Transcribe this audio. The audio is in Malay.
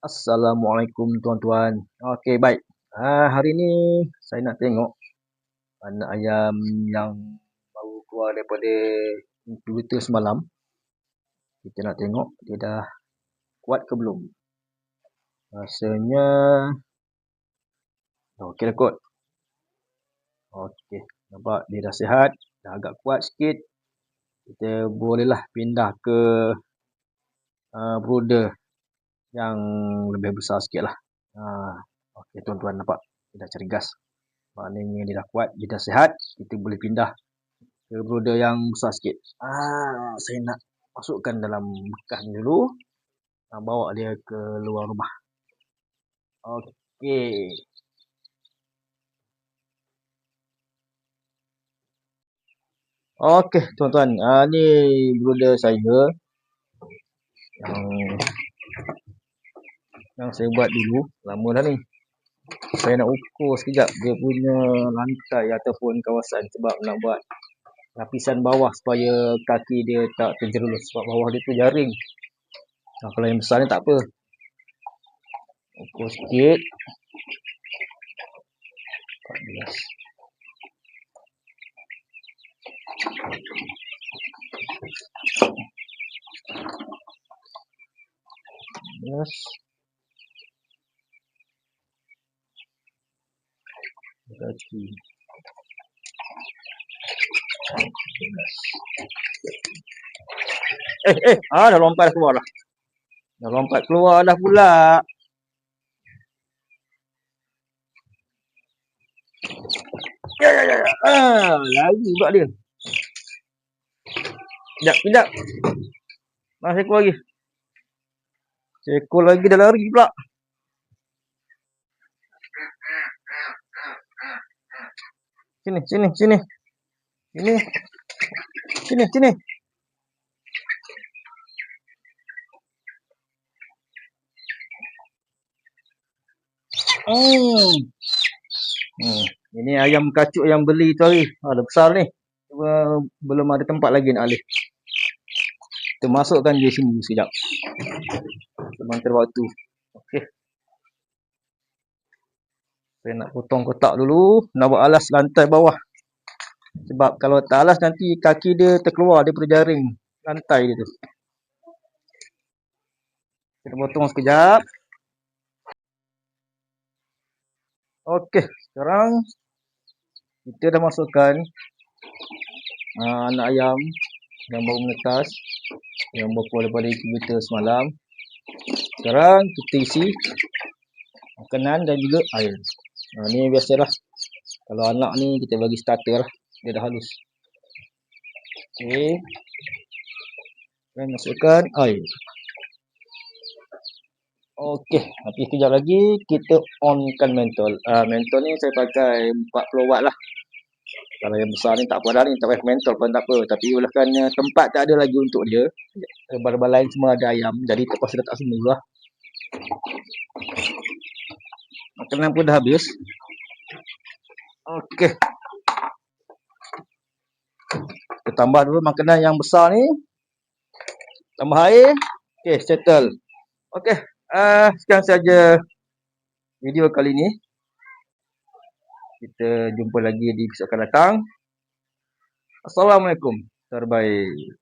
Assalamualaikum tuan-tuan. Okey, baik. Hari ni saya nak tengok anak ayam yang baru keluar daripada inkubator semalam. Kita nak tengok dia dah kuat ke belum. Rasanya okey dah kot. Okey, nampak dia dah sihat, dah agak kuat sikit. Kita bolehlah pindah ke brooder yang lebih besar sikit lah. Okey tuan-tuan, nampak dia dah cergas. Maknanya dia dah kuat, dia dah sihat. Kita boleh pindah ke brooder yang besar sikit. Saya nak masukkan dalam bekas ni dulu. Bawa dia ke luar rumah. Okey. Okey tuan-tuan, ni brooder saya yang saya buat dulu. Lama dah ni. Saya nak ukur sekejap dia punya lantai ataupun kawasan sebab nak buat lapisan bawah supaya kaki dia tak terjerumus sebab bawah dia tu jaring. Kalau yang besar ni tak apa. Ukur sikit. 14. Yes. Kaki. Dah lompat keluar dah. Dah lompat keluar dah pula. Lari pula dia. Sekejap. Seekor lagi. Seekor lagi dah lari pula. Sini. Sini. Ini ayam kacuk yang beli tu hari. Dah besar ni. Belum ada tempat lagi nak alih. Kita masukkan dia sini sekejap. Sementara waktu. Okey. Saya nak potong kotak dulu. Nak buat alas lantai bawah. Sebab kalau tak alas nanti kaki dia terkeluar daripada jaring lantai dia tu. Kita potong sekejap. Okey. Sekarang kita dah masukkan anak ayam yang baru menetas. Yang baru keluar daripada inkubator semalam. Sekarang kita isi makanan dan juga air. Ni biasalah. Kalau anak ni kita bagi starter lah. Dia dah halus. Okey. Dan masukkan air. Okey. Nanti sekejap lagi kita onkan mentol. Mentol ni saya pakai 40 watt lah. Kalau yang besar ni tak apa dah ni. Tak payah mentol pun tak apa. Tapi olehkan tempat tak ada lagi untuk dia. Barang-barang lain semua ada ayam. Jadi terpaksa letak semua lah. Makanan pun dah habis. Okey. Kita tambah dulu makanan yang besar ni. Tambah air. Okey, settle. Okey. Sekian saja video kali ni. Kita jumpa lagi di episod akan datang. Assalamualaikum. Terbaik.